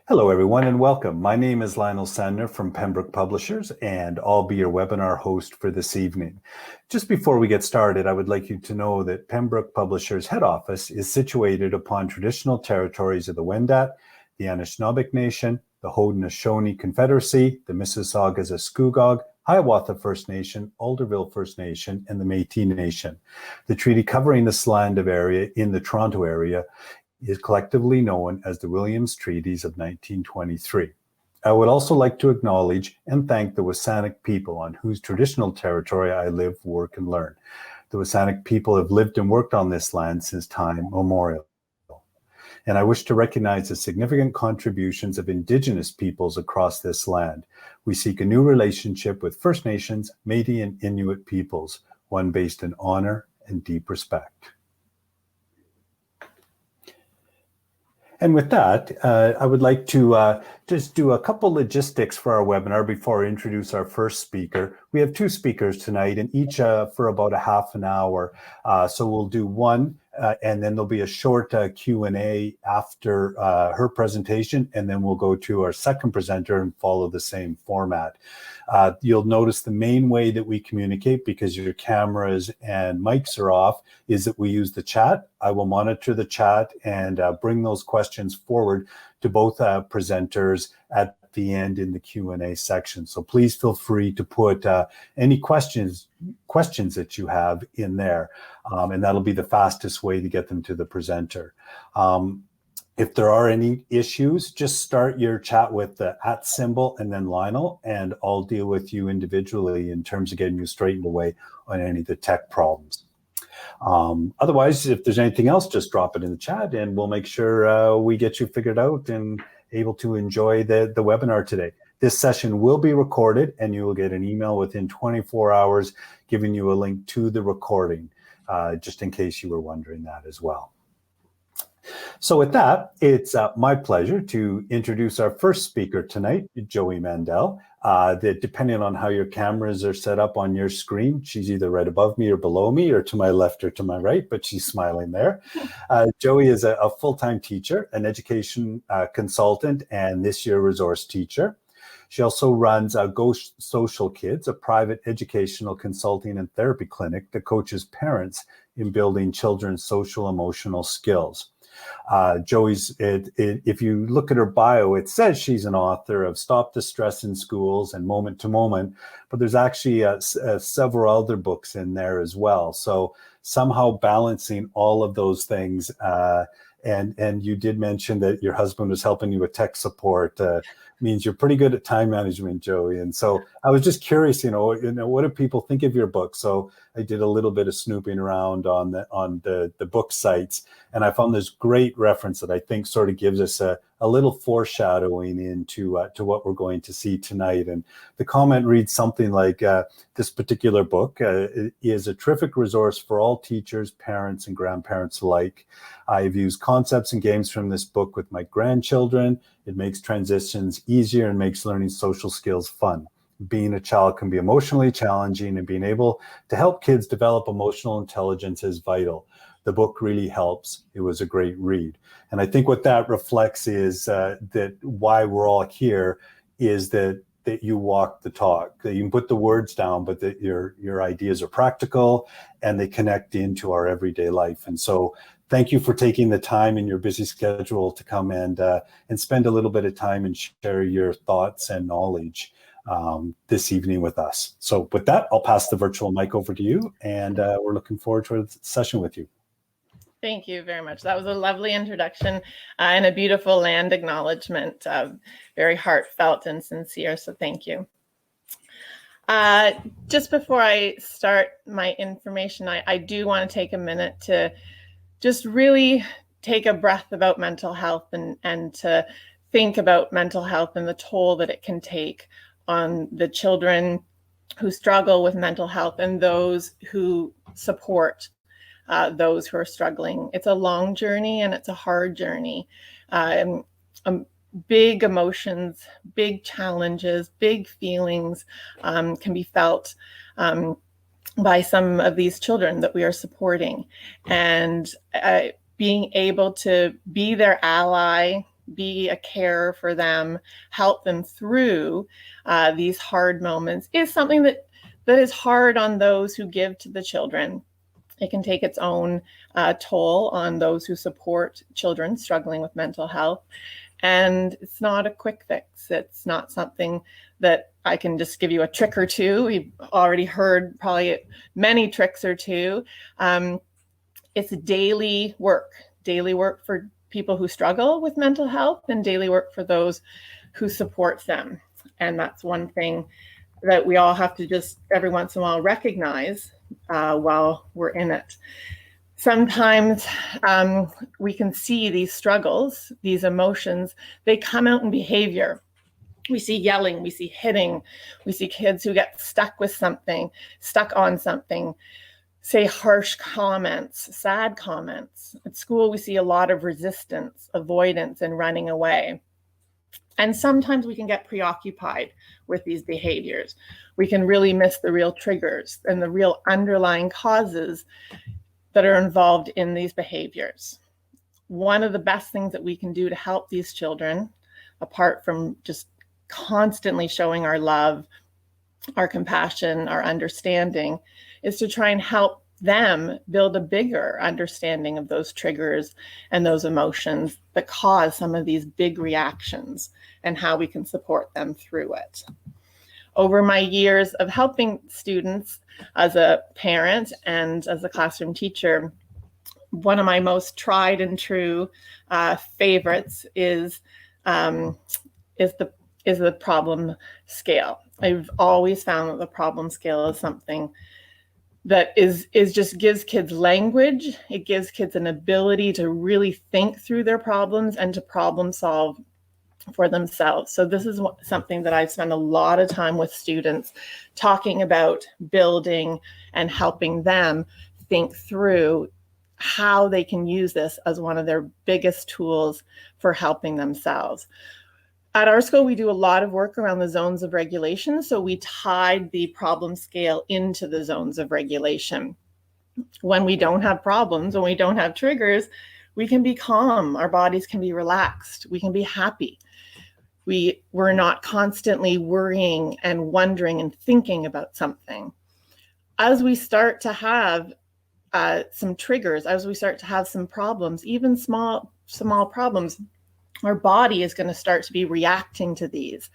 Hello, everyone, and welcome. My name is Lionel Sandner from Pembroke Publishers, and I'll be your webinar host for this evening. Just before we get started, I would like you to know that Pembroke Publishers' head office is situated upon traditional territories of the Wendat, the Anishinaabeg Nation, the Haudenosaunee Confederacy, the Mississaugas of Scugog, Hiawatha First Nation, Alderville First Nation, and the Métis Nation. The treaty covering this land of area in the Toronto area is collectively known as the Williams Treaties of 1923. I would also like to acknowledge and thank the WSÁNEĆ people on whose traditional territory I live, work, and learn. The WSÁNEĆ people have lived and worked on this land since time immemorial. And I wish to recognize the significant contributions of Indigenous peoples across this land. We seek a new relationship with First Nations, Métis, and Inuit peoples, one based in honor and deep respect. And with that, I would like to just do a couple logistics for our webinar before I introduce our first speaker. We have two speakers tonight, and each for about a half an hour. So we'll do one, and then there'll be a short Q&A after her presentation, and then we'll go to our second presenter and follow the same format. You'll notice the main way that we communicate, because your cameras and mics are off, is that we use the chat. I will monitor the chat and bring those questions forward to both presenters at the end in the Q&A section. So please feel free to put any questions that you have in there, and that'll be the fastest way to get them to the presenter. If there are any issues, just start your chat with the @ symbol and then Lionel, and I'll deal with you individually in terms of getting you straightened away on any of the tech problems. Otherwise, if there's anything else, just drop it in the chat and we'll make sure we get you figured out and able to enjoy the webinar today. This session will be recorded and you will get an email within 24 hours giving you a link to the recording, just in case you were wondering that as well. So with that, it's my pleasure to introduce our first speaker tonight, Joey Mandel. That depending on how your cameras are set up on your screen, she's either right above me or below me or to my left or to my right, but she's smiling there. Joey is a full-time teacher, an education consultant, and this year resource teacher. She also runs Go Social Kids, a private educational consulting and therapy clinic that coaches parents in building children's social emotional skills. Joey's, if you look at her bio, it says she's an author of Stop the Stress in Schools and Moment to Moment, but there's actually several other books in there as well. So somehow balancing all of those things, and you did mention that your husband was helping you with tech support, means you're pretty good at time management, Joey. And so I was just curious, what do people think of your book? So I did a little bit of snooping around on the book sites, and I found this great reference that I think sort of gives us a little foreshadowing into to what we're going to see tonight. And the comment reads something like, this particular book is a terrific resource for all teachers, parents, and grandparents alike. I've used concepts and games from this book with my grandchildren. It makes transitions easier and makes learning social skills fun. Being a child can be emotionally challenging, and being able to help kids develop emotional intelligence is vital. The book really helps. It was a great read. And I think what that reflects is that why we're all here is that you walk the talk, that you can put the words down, but that your ideas are practical and they connect into our everyday life. And so thank you for taking the time in your busy schedule to come and spend a little bit of time and share your thoughts and knowledge this evening with us. So with that, I'll pass the virtual mic over to you, and we're looking forward to a session with you. Thank you very much. That was a lovely introduction and a beautiful land acknowledgement, very heartfelt and sincere, so thank you. Just before I start my information, I do want to take a minute to just really take a breath about mental health and to think about mental health and the toll that it can take on the children who struggle with mental health and those who support those who are struggling. It's a long journey and it's a hard journey. Big emotions, big challenges, big feelings can be felt by some of these children that we are supporting. And being able to be their ally, be a carer for them, help them through these hard moments is something that is hard on those who give to the children. It can take its own toll on those who support children struggling with mental health. And it's not a quick fix. It's not something that I can just give you a trick or two. We've already heard probably many tricks or two. It's daily work for people who struggle with mental health and daily work for those who support them. And that's one thing that we all have to just every once in a while recognize while we're in it. Sometimes we can see these struggles, these emotions, they come out in behavior. We see yelling, we see hitting, we see kids who get stuck on something, say harsh comments, sad comments. At school, we see a lot of resistance, avoidance, and running away. And sometimes we can get preoccupied with these behaviors. We can really miss the real triggers and the real underlying causes that are involved in these behaviors. One of the best things that we can do to help these children, apart from just constantly showing our love, our compassion, our understanding, is to try and help them build a bigger understanding of those triggers and those emotions that cause some of these big reactions and how we can support them through it. Over my years of helping students as a parent and as a classroom teacher, one of my most tried and true favorites is the problem scale. I've always found that the problem scale is something that is just gives kids language. It gives kids an ability to really think through their problems and to problem solve for themselves. So this is something that I've spent a lot of time with students talking about, building and helping them think through how they can use this as one of their biggest tools for helping themselves. At our school, we do a lot of work around the zones of regulation. So we tied the problem scale into the zones of regulation. When we don't have problems, when we don't have triggers, we can be calm. Our bodies can be relaxed. We can be happy. We're not constantly worrying and wondering and thinking about something. As we start to have some triggers, as we start to have some problems, even small problems, our body is going to start to be reacting to these.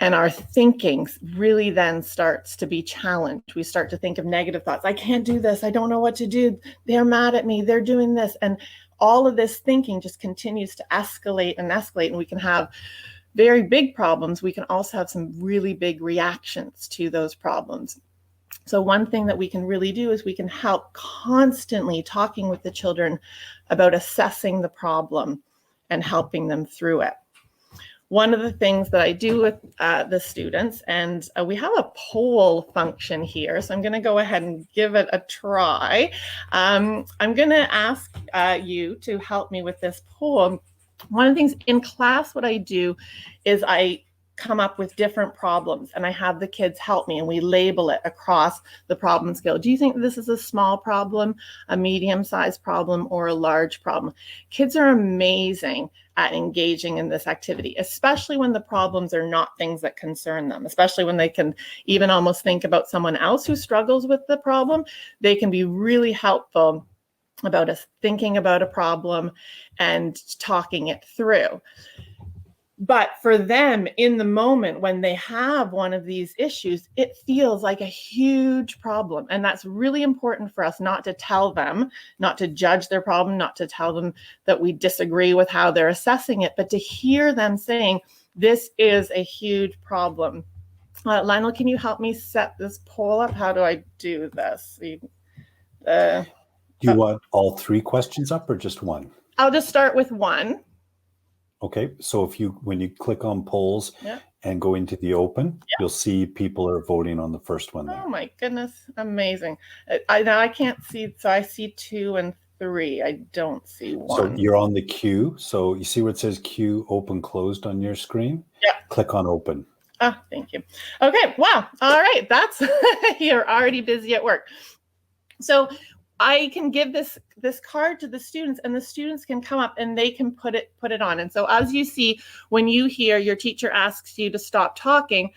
And our thinking really then starts to be challenged. We start to think of negative thoughts. I can't do this. I don't know what to do. They're mad at me. They're doing this. And all of this thinking just continues to escalate and escalate. And we can have very big problems. We can also have some really big reactions to those problems. So one thing that we can really do is we can help constantly talking with the children about assessing the problem and helping them through it. One of the things that I do with the students, and we have a poll function here, so I'm going to go ahead and give it a try. I'm going to ask you to help me with this poll. One of the things in class, what I do is I come up with different problems and I have the kids help me and we label it across the problem scale. Do you think this is a small problem, a medium-sized problem, or a large problem? Kids are amazing at engaging in this activity, especially when the problems are not things that concern them, especially when they can even almost think about someone else who struggles with the problem. They can be really helpful about us thinking about a problem and talking it through. But for them in the moment when they have one of these issues, it feels like a huge problem. And that's really important for us not to tell them, not to judge their problem, not to tell them that we disagree with how they're assessing it, but to hear them saying, this is a huge problem. Lionel, can you help me set this poll up? How do I do this? Do you want all three questions up or just one? I'll just start with one. Okay, so when you click on polls and go into the open, you'll see people are voting on the first one there. Oh my goodness, amazing. I can't see, so I see 2 and 3. I don't see 1. So you're on the queue. So you see where it says queue open closed on your screen? Yeah. Click on open. Oh, thank you. Okay, wow. All right, you're already busy at work. So I can give this card to the students, and the students can come up and they can put it on. And so as you see, when you hear your teacher asks you to stop talking,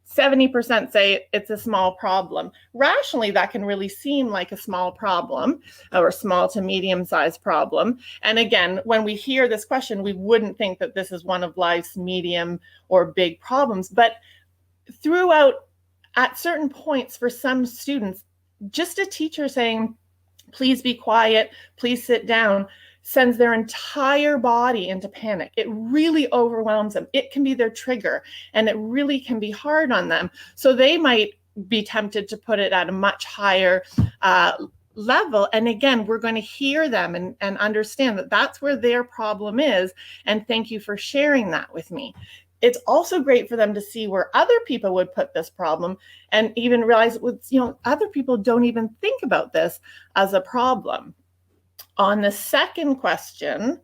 70% say it's a small problem. Rationally, that can really seem like a small problem, or small to medium-sized problem. And again, when we hear this question, we wouldn't think that this is one of life's medium or big problems. But throughout, at certain points for some students, just a teacher saying, please be quiet, please sit down, sends their entire body into panic. It really overwhelms them. It can be their trigger, and it really can be hard on them. So they might be tempted to put it at a much higher level. And again, we're going to hear them and understand that that's where their problem is. And thank you for sharing that with me. It's also great for them to see where other people would put this problem, and even realize, other people don't even think about this as a problem. On the second question,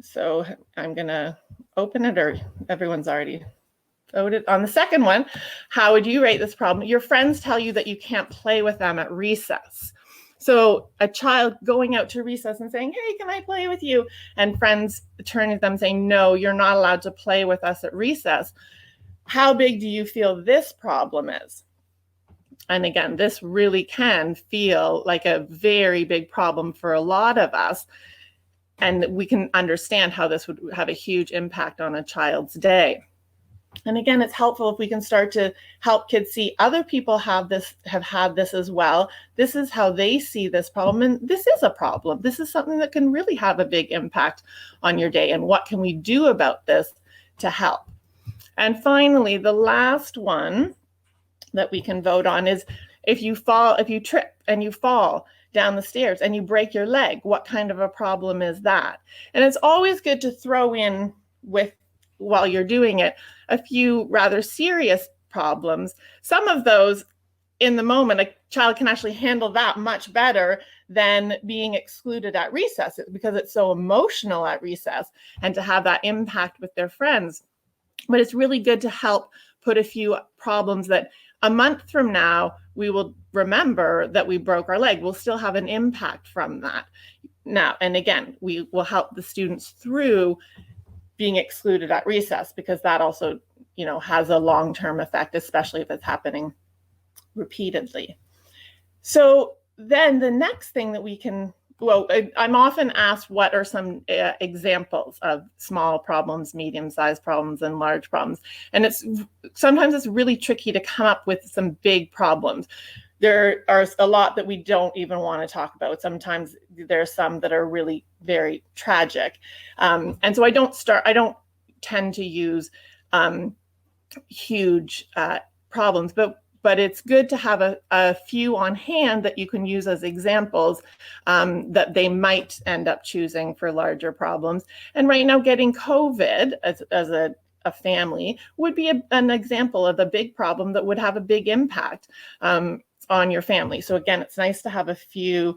so I'm going to open it, or everyone's already voted. On the second one, how would you rate this problem? Your friends tell you that you can't play with them at recess. So a child going out to recess and saying, hey, can I play with you? And friends turning to them saying, no, you're not allowed to play with us at recess. How big do you feel this problem is? And again, this really can feel like a very big problem for a lot of us. And we can understand how this would have a huge impact on a child's day. And again, it's helpful if we can start to help kids see other people have had this as well. This is how they see this problem. And this is a problem. This is something that can really have a big impact on your day. And what can we do about this to help? And finally, the last one that we can vote on is, if you trip and you fall down the stairs and you break your leg, what kind of a problem is that? And it's always good to throw in with, while you're doing it, a few rather serious problems. Some of those, in the moment, a child can actually handle that much better than being excluded at recess, because it's so emotional at recess and to have that impact with their friends. But it's really good to help put a few problems that a month from now, we will remember that we broke our leg. We'll still have an impact from that. Now, and again, we will help the students through being excluded at recess, because that also, has a long-term effect, especially if it's happening repeatedly. So then the next thing that we can, I'm often asked, what are some examples of small problems, medium-sized problems, and large problems? And sometimes it's really tricky to come up with some big problems. There are a lot that we don't even want to talk about. Sometimes there are some that are really very tragic. And so I don't tend to use huge problems, but it's good to have a few on hand that you can use as examples that they might end up choosing for larger problems. And right now, getting COVID as a family would be an example of a big problem that would have a big impact on your family. So again, it's nice to have a few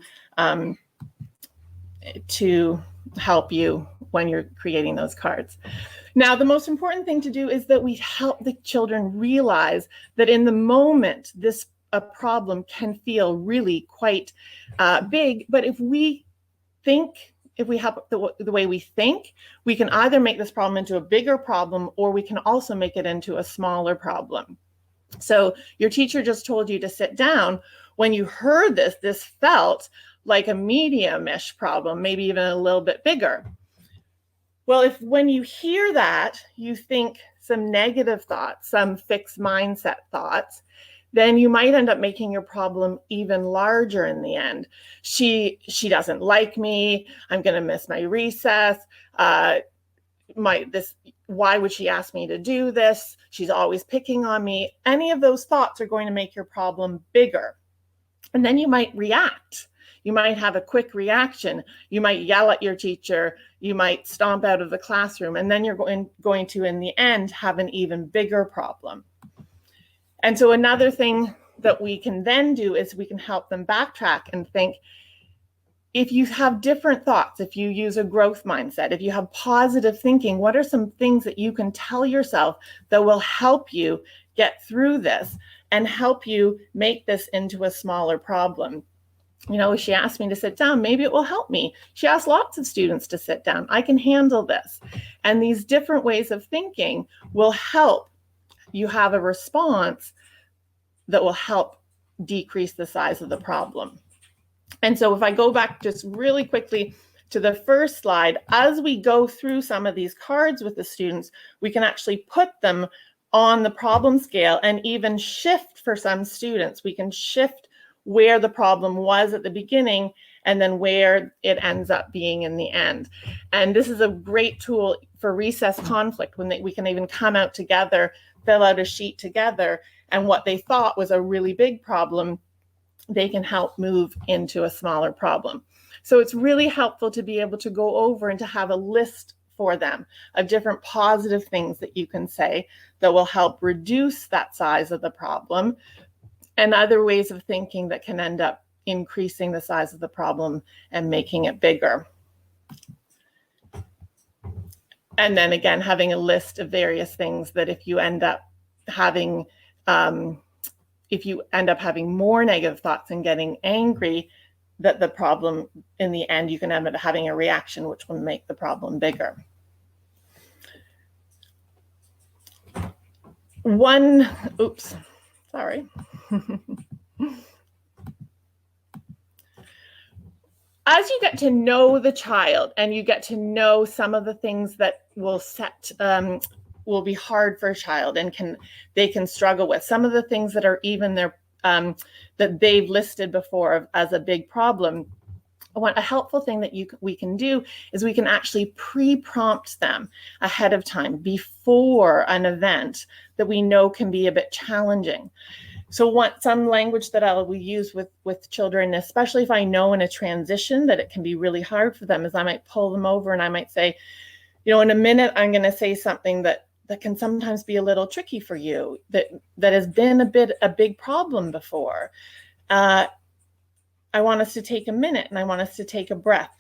to help you when you're creating those cards. Now, the most important thing to do is that we help the children realize that in the moment, a problem can feel really quite big. But if we help the way we think, we can either make this problem into a bigger problem, or we can also make it into a smaller problem. So your teacher just told you to sit down. When you heard this felt like a medium-ish problem, maybe even a little bit bigger. Well, when you hear that, you think some negative thoughts, some fixed mindset thoughts, then you might end up making your problem even larger in the end. She doesn't like me. I'm going to miss my recess. Why would she ask me to do this? She's always picking on me. Any of those thoughts are going to make your problem bigger. And then you might react. You might have a quick reaction. You might yell at your teacher. You might stomp out of the classroom. And then you're going to, in the end, have an even bigger problem. And so another thing that we can then do is we can help them backtrack and think, if you have different thoughts, if you use a growth mindset, if you have positive thinking, what are some things that you can tell yourself that will help you get through this and help you make this into a smaller problem? She asked me to sit down, maybe it will help me. She asked lots of students to sit down. I can handle this. And these different ways of thinking will help you have a response that will help decrease the size of the problem. And so if I go back just really quickly to the first slide, as we go through some of these cards with the students, we can actually put them on the problem scale and even shift for some students. We can shift where the problem was at the beginning and then where it ends up being in the end. And this is a great tool for recess conflict, when we can even come out together, fill out a sheet together, and what they thought was a really big problem, they can help move into a smaller problem. So it's really helpful to be able to go over and to have a list for them of different positive things that you can say that will help reduce that size of the problem, and other ways of thinking that can end up increasing the size of the problem and making it bigger. And then again, having a list of various things that if you end up having more negative thoughts and getting angry, that the problem in the end, you can end up having a reaction which will make the problem bigger. As you get to know the child and you get to know some of the things that will be hard for a child and they can struggle with, some of the things that are even that they've listed before as a big problem, a helpful thing that we can do is we can actually pre-prompt them ahead of time before an event that we know can be a bit challenging. So some language that I will use with children, especially if I know in a transition that it can be really hard for them, is I might pull them over and I might say, in a minute, I'm going to say something that can sometimes be a little tricky for you, that has been a big problem before. I want us to take a minute and I want us to take a breath.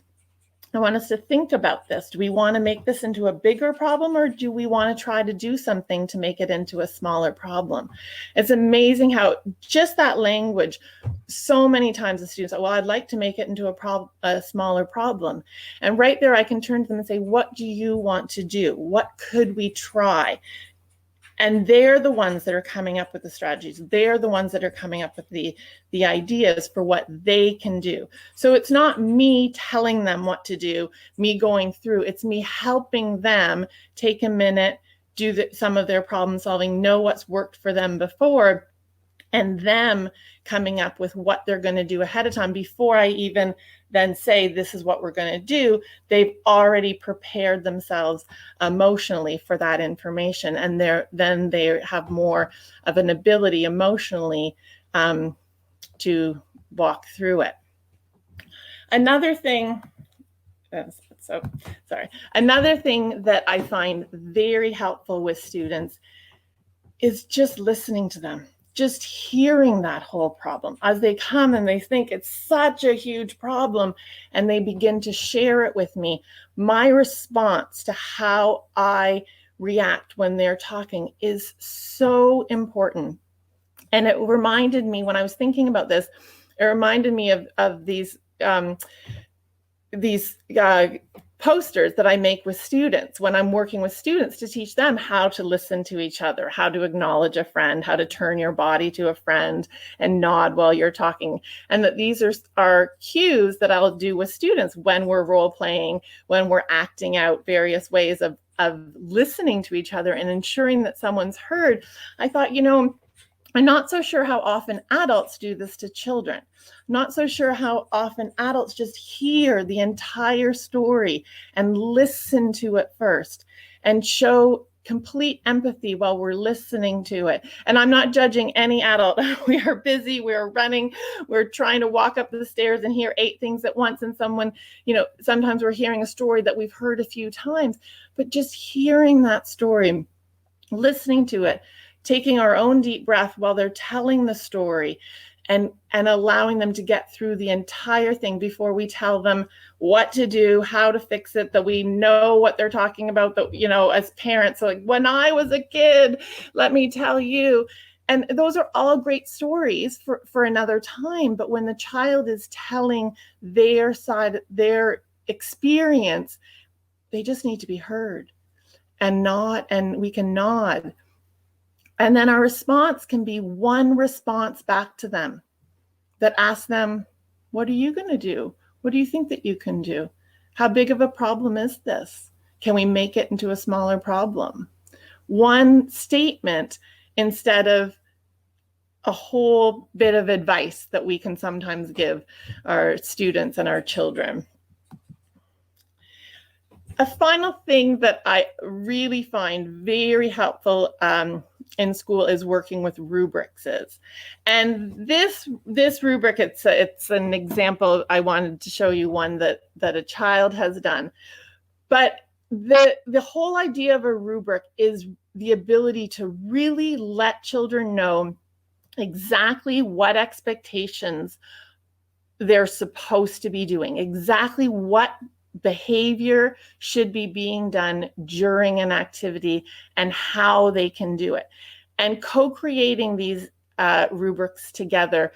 I want us to think about this. Do we want to make this into a bigger problem, or do we want to try to do something to make it into a smaller problem? It's amazing how just that language, so many times the students say, well, I'd like to make it into a smaller problem. And right there, I can turn to them and say, what do you want to do? What could we try? And they're the ones that are coming up with the strategies. They're the ones that are coming up with the ideas for what they can do. So it's not me telling them what to do, me going through. It's me helping them take a minute, do some of their problem solving, know what's worked for them before, and them coming up with what they're going to do ahead of time before I even then say, this is what we're going to do. They've already prepared themselves emotionally for that information. And then they have more of an ability emotionally to walk through it. Another thing that I find very helpful with students is just listening to them. Just hearing that whole problem as they come and they think it's such a huge problem and they begin to share it with me. My response to how I react when they're talking is so important. And it reminded me, when I was thinking about this, it reminded me of these posters that I make with students when I'm working with students to teach them how to listen to each other, how to acknowledge a friend, how to turn your body to a friend and nod while you're talking. And that these are cues that I'll do with students when we're role playing, when we're acting out various ways of listening to each other and ensuring that someone's heard. I thought, I'm not so sure how often adults do this to children. Not so sure how often adults just hear the entire story and listen to it first and show complete empathy while we're listening to it. And I'm not judging any adult. We are busy, we're running, we're trying to walk up the stairs and hear 8 things at once. And sometimes we're hearing a story that we've heard a few times, but just hearing that story, listening to it, taking our own deep breath while they're telling the story, and allowing them to get through the entire thing before we tell them what to do, how to fix it, that we know what they're talking about, that, as parents, like when I was a kid, let me tell you, And those are all great stories for another time. But when the child is telling their side, their experience, they just need to be heard and we can nod. And then our response can be one response back to them that asks them, what are you going to do? What do you think that you can do? How big of a problem is this? Can we make it into a smaller problem? One statement instead of a whole bit of advice that we can sometimes give our students and our children. A final thing that I really find very helpful in school is working with rubrics. And this rubric, it's an example. I wanted to show you one that a child has done. But the whole idea of a rubric is the ability to really let children know exactly what expectations they're supposed to be doing, exactly what behavior should be being done during an activity and how they can do it. And co-creating these rubrics together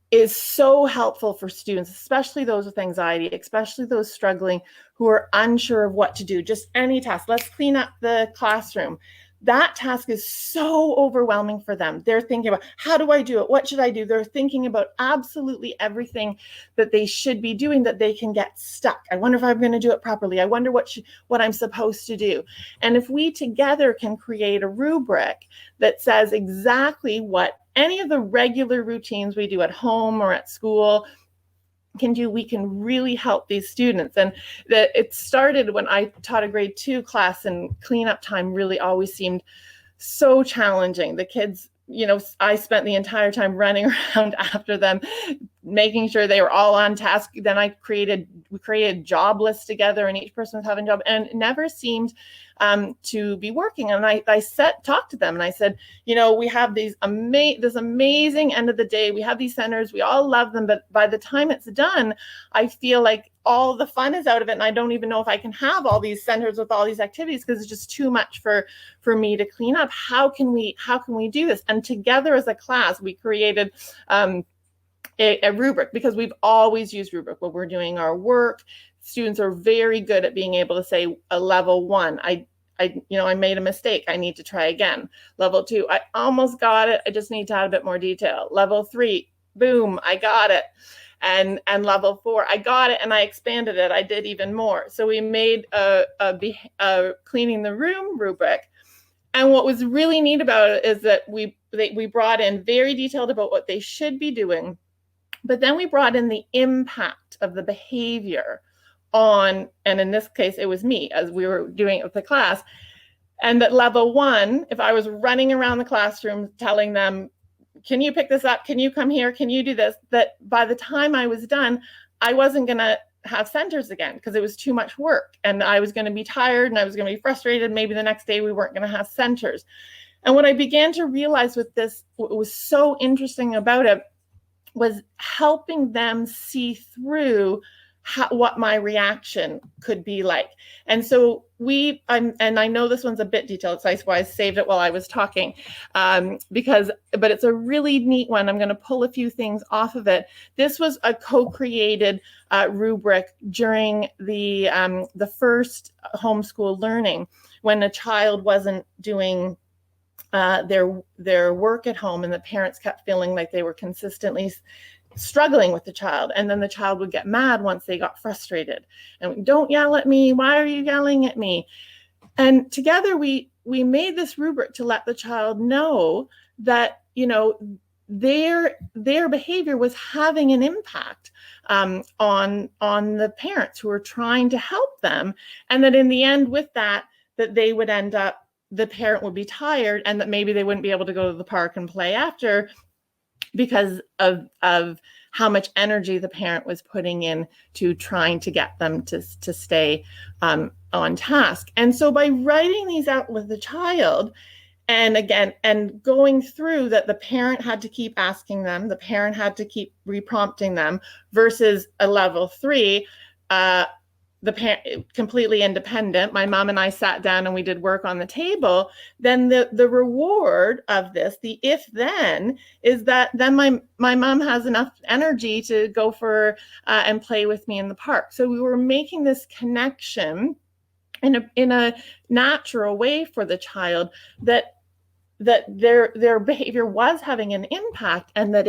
is so helpful for students, especially those with anxiety, especially those struggling who are unsure of what to do. Just any task. Let's clean up the classroom. That task is so overwhelming for them. They're thinking about, how do I do it? What should I do? They're thinking about absolutely everything that they should be doing, that they can get stuck. I wonder if I'm going to do it properly. I wonder what I'm supposed to do. And if we together can create a rubric that says exactly what any of the regular routines we do at home or at school can do, we can really help these students. And it started when I taught a grade 2 class, and cleanup time really always seemed so challenging. The kids, I spent the entire time running around after them, making sure they were all on task. Then we created a job list together, and each person was having a job, and it never seemed to be working. And I talked to them, and I said, we have this amazing end of the day. We have these centers, we all love them, but by the time it's done, I feel like all the fun is out of it, and I don't even know if I can have all these centers with all these activities because it's just too much for me to clean up. How can we do this? And together as a class, we created a rubric, because we've always used rubric when we're doing our work. Students are very good at being able to say a level 1, I made a mistake, I need to try again. Level 2, I almost got it, I just need to add a bit more detail. Level 3, boom, I got it. And level 4, I got it and I expanded it, I did even more. So we made a cleaning the room rubric. And what was really neat about it is that we brought in very detailed about what they should be doing, but then we brought in the impact of the behavior on, and in this case, it was me as we were doing it with the class. And at level 1, if I was running around the classroom telling them, can you pick this up? Can you come here? Can you do this? That by the time I was done, I wasn't going to have centers again because it was too much work. And I was going to be tired and I was going to be frustrated. Maybe the next day we weren't going to have centers. And what I began to realize with this, what was so interesting about it, was helping them see through what my reaction could be like. And so and I know this one's a bit detailed, so I saved it while I was talking, but it's a really neat one. I'm going to pull a few things off of it. This was a co-created rubric during the first homeschool learning, when a child wasn't doing their work at home, and the parents kept feeling like they were consistently struggling with the child, and then the child would get mad once they got frustrated, and don't yell at me, why are you yelling at me? And together we made this rubric to let the child know that their behavior was having an impact on the parents who were trying to help them, and that in the end with that they would end up, the parent would be tired, and that maybe they wouldn't be able to go to the park and play after because of how much energy the parent was putting in to trying to get them to stay on task. And so by writing these out with the child, and going through that, the parent had to keep asking them, the parent had to keep reprompting them, versus a level 3, completely independent. My mom and I sat down and we did work on the table. Then the reward of this, the if then, is that then my mom has enough energy to go for and play with me in the park. So we were making this connection in a natural way for the child, that their behavior was having an impact, and that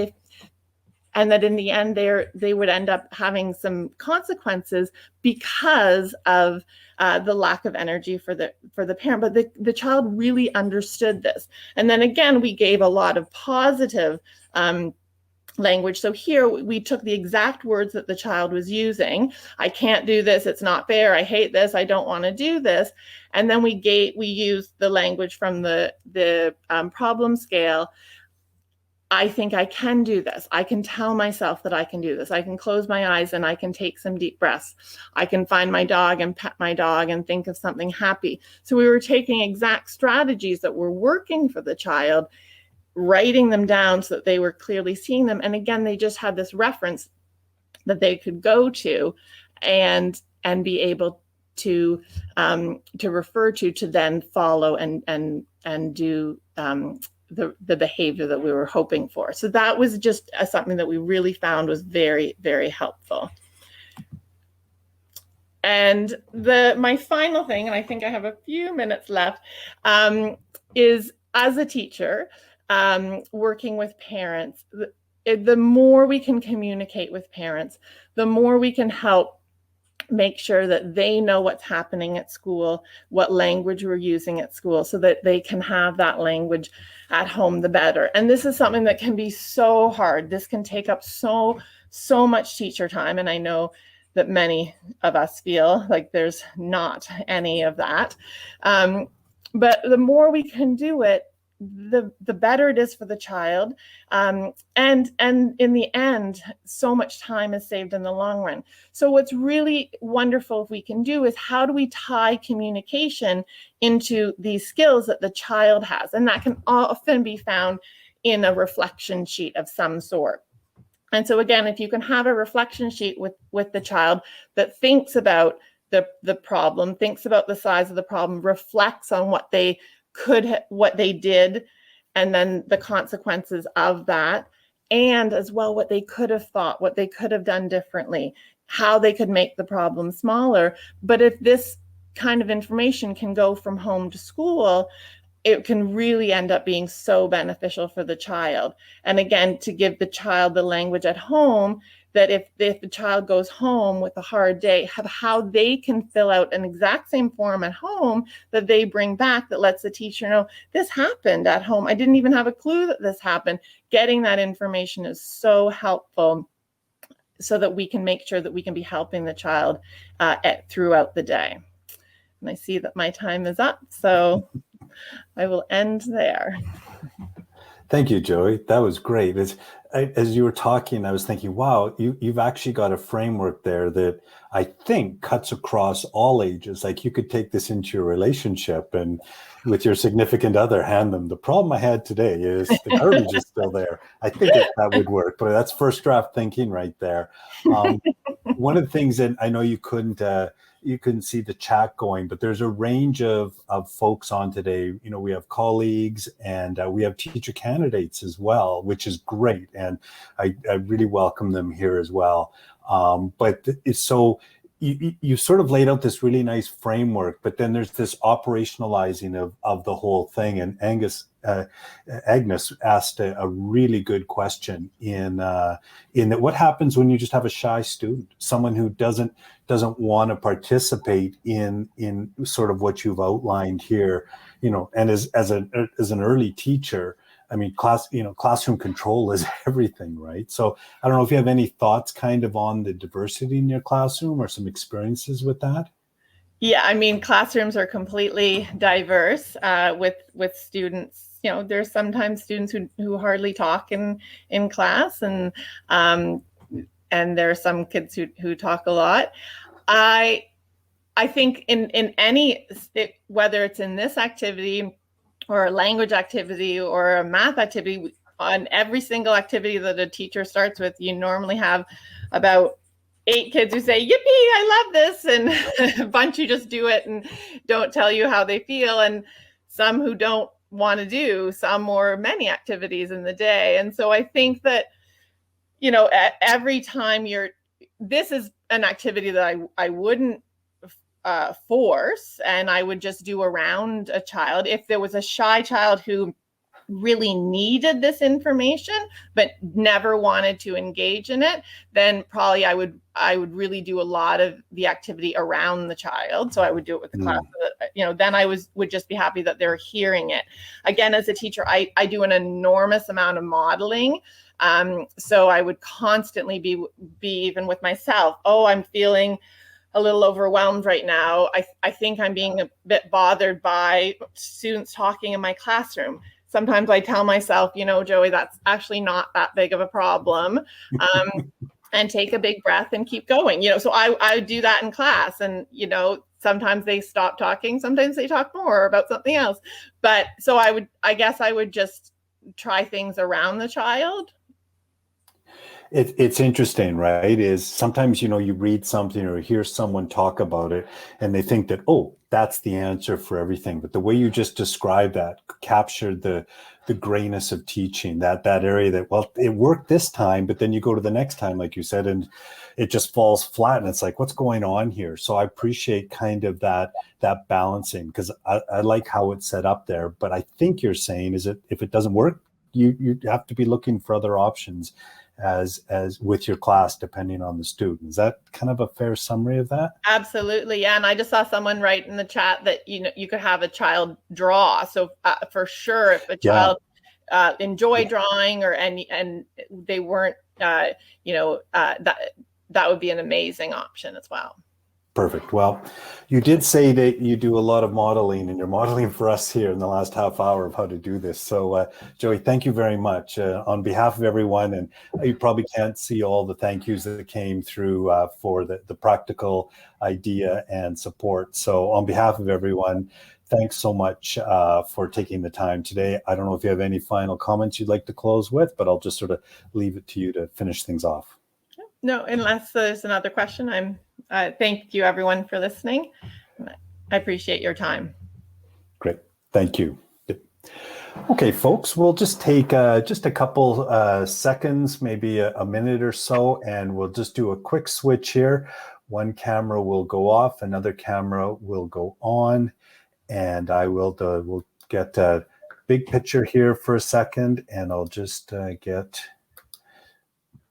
in the end they would end up having some consequences because of the lack of energy for the parent. But the child really understood this. And then again, we gave a lot of positive language. So here we took the exact words that the child was using. I can't do this. It's not fair. I hate this. I don't want to do this. And then we used the language from the problem scale. I think I can do this. I can tell myself that I can do this. I can close my eyes and I can take some deep breaths. I can find my dog and pet my dog and think of something happy. So we were taking exact strategies that were working for the child, writing them down so that they were clearly seeing them. And again, they just had this reference that they could go to and be able to refer to then follow and do the behavior that we were hoping for. So that was just something that we really found was very, very helpful. And my final thing, and I think I have a few minutes left, is as a teacher, working with parents, the more we can communicate with parents, the more we can help make sure that they know what's happening at school, what language we're using at school, so that they can have that language at home, the better. And this is something that can be so hard. This can take up so much teacher time. And I know that many of us feel like there's not any of that. But the more we can do it, the better it is for the child. And in the end, so much time is saved in the long run. So what's really wonderful if we can do is, how do we tie communication into these skills that the child has? And that can often be found in a reflection sheet of some sort. And so again, if you can have a reflection sheet with the child that thinks about the problem, thinks about the size of the problem, reflects on what they did, and then the consequences of that, and as well what they could have thought, what they could have done differently, how they could make the problem smaller. But if this kind of information can go from home to school, it can really end up being so beneficial for the child. And again, to give the child the language at home, that if the child goes home with a hard day, have how they can fill out an exact same form at home that they bring back, that lets the teacher know, this happened at home. I didn't even have a clue that this happened. Getting that information is so helpful, so that we can make sure that we can be helping the child throughout the day. And I see that my time is up, so I will end there. Thank you, Joey. That was great. As you were talking, I was thinking, wow, you've actually got a framework there that I think cuts across all ages. Like, you could take this into your relationship and with your significant other, hand them. The problem I had today is the garbage is still there. I think that would work, but that's first draft thinking right there. One of the things that I know you couldn't see the chat going, but there's a range of folks on today. You know, we have colleagues and we have teacher candidates as well, which is great. And I really welcome them here as well. But it's so you sort of laid out this really nice framework, but then there's this operationalizing of the whole thing. And Agnes asked a really good question in that, what happens when you just have a shy student, someone who doesn't want to participate in sort of what you've outlined here, you know, and as an early teacher, I mean, classroom control is everything, right? So I don't know if you have any thoughts kind of on the diversity in your classroom or some experiences with that. Yeah, I mean, classrooms are completely diverse with students. You know, there's sometimes students who hardly talk in class, and there are some kids who talk a lot. I think in any, whether it's in this activity or a language activity or a math activity, on every single activity that a teacher starts with, you normally have about 8 kids who say, yippee, I love this, and a bunch who just do it and don't tell you how they feel, and some who don't want to do some or many activities in the day. And so I think that, every time this is an activity that I wouldn't force, and I would just do around a child. If there was a shy child who really needed this information but never wanted to engage in it, then probably I would really do a lot of the activity around the child. So I would do it with the class. Then I would just be happy that they're hearing it. Again, as a teacher, I do an enormous amount of modeling. So I would constantly be even with myself. Oh, I'm feeling a little overwhelmed right now. I think I'm being a bit bothered by students talking in my classroom. Sometimes I tell myself, Joey, that's actually not that big of a problem, and take a big breath and keep going. So I do that in class, and, sometimes they stop talking, sometimes they talk more about something else. But so I guess I would just try things around the child. It's interesting, right? Is sometimes, you read something or hear someone talk about it and they think that, oh, that's the answer for everything. But the way you just described that captured the grayness of teaching, that area that, well, it worked this time, but then you go to the next time, like you said, and it just falls flat. And it's like, what's going on here? So I appreciate kind of that balancing, because I like how it's set up there. But I think you're saying is that if it doesn't work, you have to be looking for other options as with your class, depending on the student. Is that kind of a fair summary of that? Absolutely. Yeah. And I just saw someone write in the chat that, you could have a child draw. So for sure, if a child enjoy drawing and they weren't, that would be an amazing option as well. Perfect. Well, you did say that you do a lot of modeling, and you're modeling for us here in the last half hour of how to do this. So, Joey, thank you very much on behalf of everyone. And you probably can't see all the thank yous that came through for the practical idea and support. So on behalf of everyone, thanks so much for taking the time today. I don't know if you have any final comments you'd like to close with, but I'll just sort of leave it to you to finish things off. No, unless there's another question. Thank you, everyone, for listening. I appreciate your time. Great. Thank you. Okay, folks, we'll just take just a couple seconds, maybe a minute or so, and we'll just do a quick switch here. One camera will go off, another camera will go on, and we'll get a big picture here for a second, and I'll just get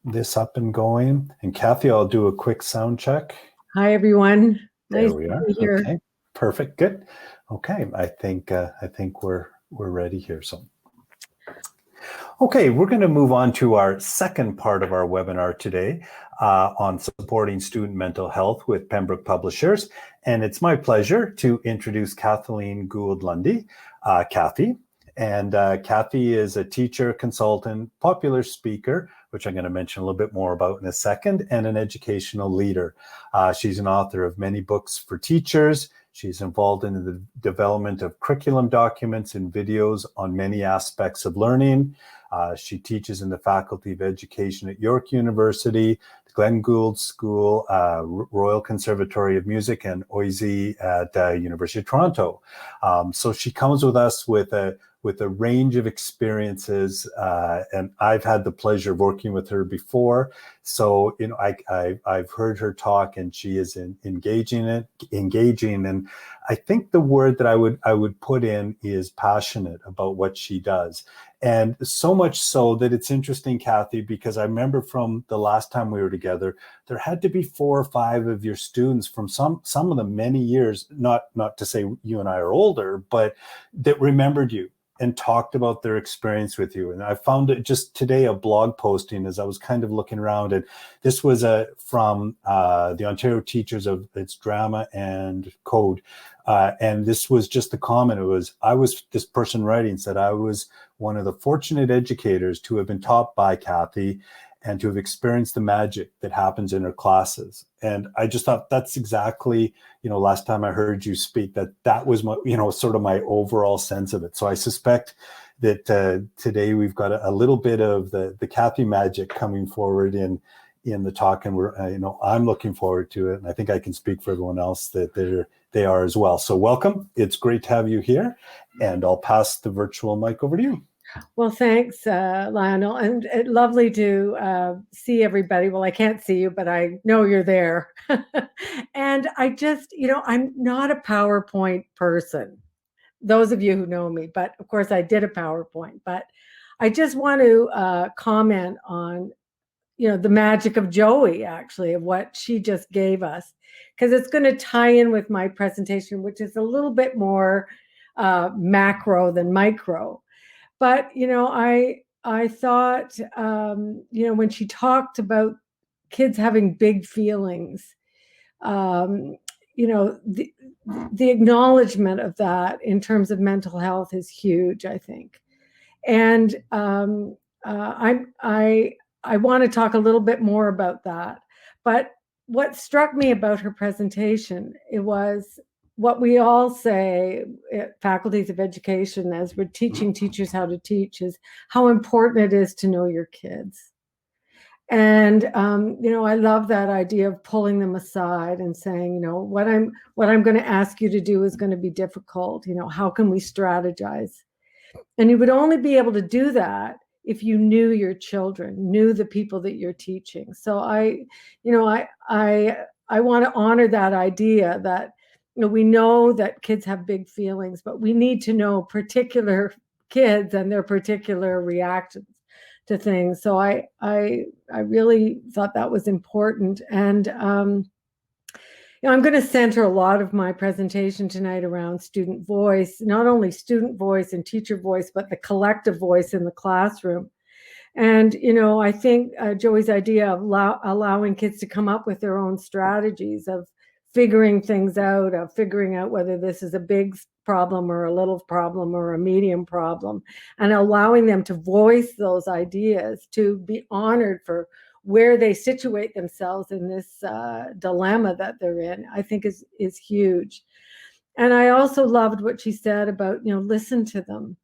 this up and going. And Kathy, I'll do a quick sound check. Hi, everyone. There we are. Okay, perfect. Good. Okay, I think we're ready here. So, okay, we're going to move on to our second part of our webinar today on supporting student mental health with Pembroke Publishers. And it's my pleasure to introduce Kathleen Gould-Lundy. Kathy. And Kathy is a teacher, consultant, popular speaker, which I'm going to mention a little bit more about in a second, and an educational leader. She's an author of many books for teachers. She's involved in the development of curriculum documents and videos on many aspects of learning. She teaches in the Faculty of Education at York University, the Glenn Gould School, Royal Conservatory of Music, and OISE at University of Toronto. So she comes with us with a range of experiences, and I've had the pleasure of working with her before. So, I've heard her talk, and she is engaging, and I think the word that I would put in is passionate about what she does. And so much so that it's interesting, Kathy, because I remember from the last time we were together, there had to be 4 or 5 of your students from some of them many years, not to say you and I are older, but that remembered you and talked about their experience with you. And I found it just today, a blog posting, as I was kind of looking around, and this was from the Ontario Teachers of its Drama and Code. And this was just the comment. This person writing said, I was one of the fortunate educators to have been taught by Kathy and to have experienced the magic that happens in her classes. And I just thought that's exactly, last time I heard you speak, that was my, sort of my overall sense of it. So I suspect that today we've got a little bit of the Kathy magic coming forward in in the talk, and we're I'm looking forward to it, and I think I can speak for everyone else that they are as well. So welcome. It's great to have you here, and I'll pass the virtual mic over to you. Well, thanks, Lionel, and lovely to see everybody. Well, I can't see you, but I know you're there. And I just, I'm not a PowerPoint person, those of you who know me, but of course I did a PowerPoint. But I just want to comment on, the magic of Joey, actually, of what she just gave us, because it's going to tie in with my presentation, which is a little bit more macro than micro. But, I thought, when she talked about kids having big feelings, the acknowledgement of that in terms of mental health is huge, I think. And I want to talk a little bit more about that. But what struck me about her presentation, it was what we all say at faculties of education as we're teaching teachers how to teach, is how important it is to know your kids. And I love that idea of pulling them aside and saying, what I'm going to ask you to do is going to be difficult. How can we strategize? And you would only be able to do that if you knew your children, knew the people that you're teaching. So I want to honor that idea that we know that kids have big feelings, but we need to know particular kids and their particular reactions to things. So I really thought that was important. And I'm going to center a lot of my presentation tonight around student voice, not only student voice and teacher voice, but the collective voice in the classroom. And, I think Joey's idea of allowing kids to come up with their own strategies of figuring things out, of figuring out whether this is a big problem or a little problem or a medium problem, and allowing them to voice those ideas, to be honored for where they situate themselves in this dilemma that they're in, I think is huge. And I also loved what she said about, listen to them.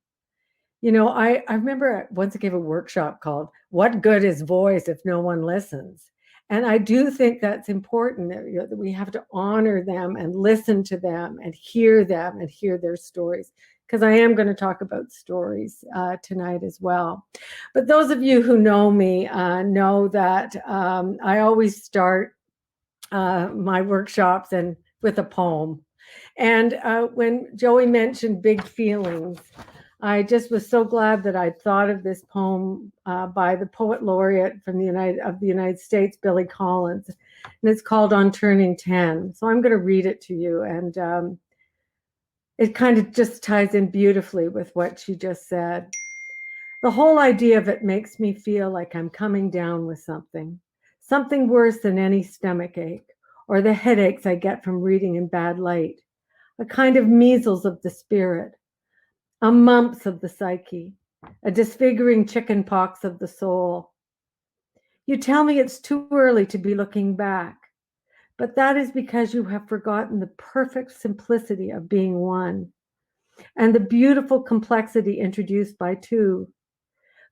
I remember once I gave a workshop called "What Good is Voice If No One Listens?" And I do think that's important, that we have to honor them and listen to them and hear their stories, because I am going to talk about stories tonight as well. But those of you who know me know that I always start my workshops with a poem. And when Joey mentioned big feelings, I just was so glad that I'd thought of this poem by the poet laureate from the United States, Billy Collins, and it's called "On Turning 10." So I'm going to read it to you, and it kind of just ties in beautifully with what she just said. The whole idea of it makes me feel like I'm coming down with something worse than any stomach ache or the headaches I get from reading in bad light, a kind of measles of the spirit, a mumps of the psyche, a disfiguring chicken pox of the soul. You tell me it's too early to be looking back, but that is because you have forgotten the perfect simplicity of being one and the beautiful complexity introduced by two.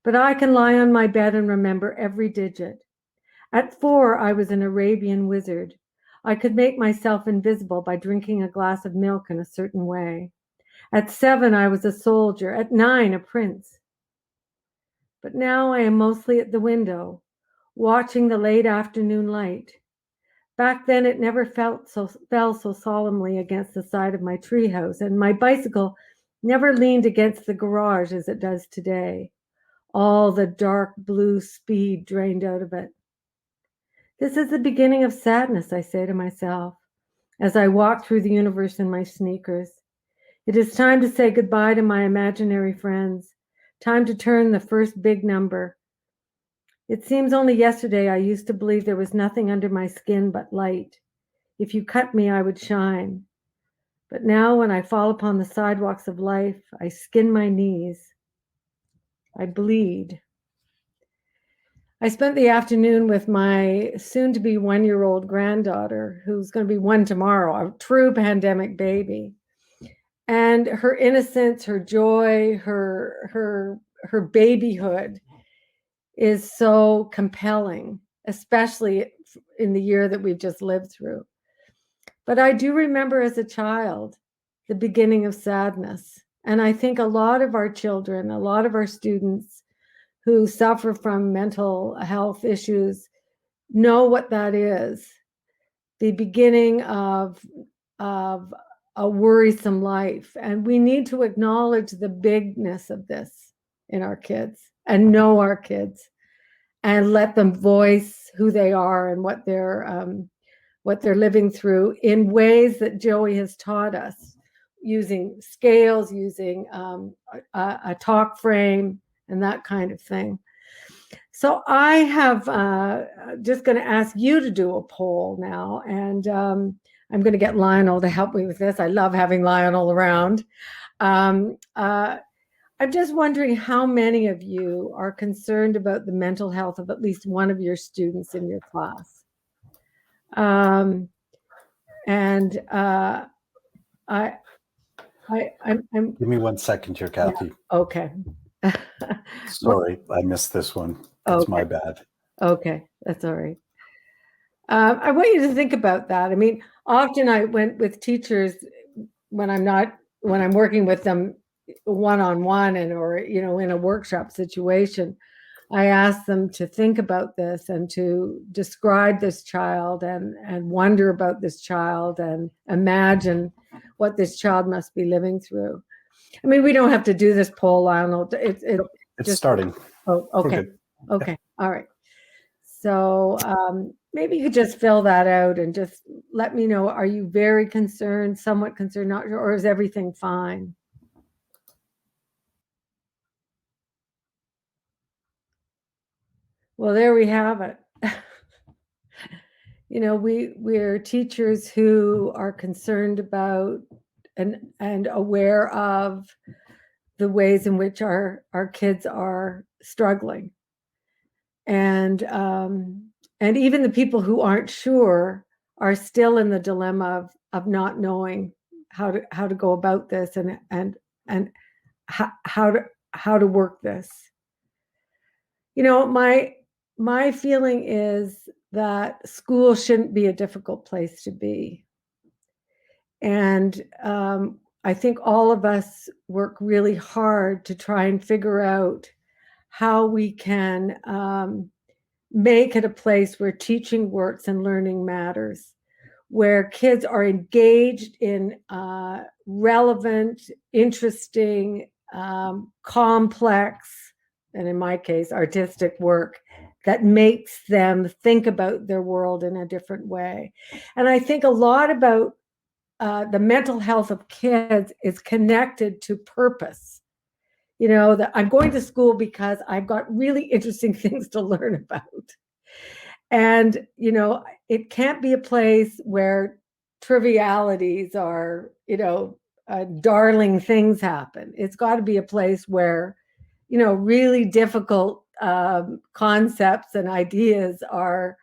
But I can lie on my bed and remember every digit. At 4, I was an Arabian wizard. I could make myself invisible by drinking a glass of milk in a certain way. At 7, I was a soldier. At 9, a prince. But now I am mostly at the window, watching the late afternoon light. Back then, it never fell so solemnly against the side of my treehouse, and my bicycle never leaned against the garage as it does today. All the dark blue speed drained out of it. This is the beginning of sadness, I say to myself, as I walk through the universe in my sneakers. It is time to say goodbye to my imaginary friends, time to turn the first big number. It seems only yesterday I used to believe there was nothing under my skin but light. If you cut me, I would shine. But now when I fall upon the sidewalks of life, I skin my knees. I bleed. I spent the afternoon with my soon-to-be 1-year-old granddaughter, who's going to be 1 tomorrow, a true pandemic baby. And her innocence, her joy, her babyhood is so compelling, especially in the year that we've just lived through. But I do remember as a child the beginning of sadness. And I think a lot of our children, a lot of our students who suffer from mental health issues know what that is. The beginning of a worrisome life. And we need to acknowledge the bigness of this in our kids and know our kids and let them voice who they are and what they're living through in ways that Joey has taught us, using scales, using a talk frame, and that kind of thing. So I have just going to ask you to do a poll now, and I'm going to get Lionel to help me with this. I love having Lionel around. I'm just wondering how many of you are concerned about the mental health of at least one of your students in your class. I'm Give me 1 second here, Kathy. yeah, okay. Sorry, I missed this one. That's my bad. Okay, that's all right. I want you to think about that. I mean, often I went with teachers when I'm working with them one-on-one or in a workshop situation. I ask them to think about this and to describe this child and wonder about this child and imagine what this child must be living through. I mean, we don't have to do this poll, Lionel. It's just starting. Oh, okay. Okay. All right. So maybe you could just fill that out and just let me know, are you very concerned, somewhat concerned, not sure, or is everything fine? Well, there we have it. We're teachers who are concerned about and aware of the ways in which our kids are struggling. And even the people who aren't sure are still in the dilemma of not knowing how to go about this and how to work this. My feeling is that school shouldn't be a difficult place to be. And I think all of us work really hard to try and figure out how we can make it a place where teaching works and learning matters, where kids are engaged in relevant, interesting, complex, and in my case, artistic work that makes them think about their world in a different way. And I think a lot about the mental health of kids is connected to purpose. That I'm going to school because I've got really interesting things to learn about. And, it can't be a place where trivialities are, darling things happen. It's got to be a place where, really difficult concepts and ideas are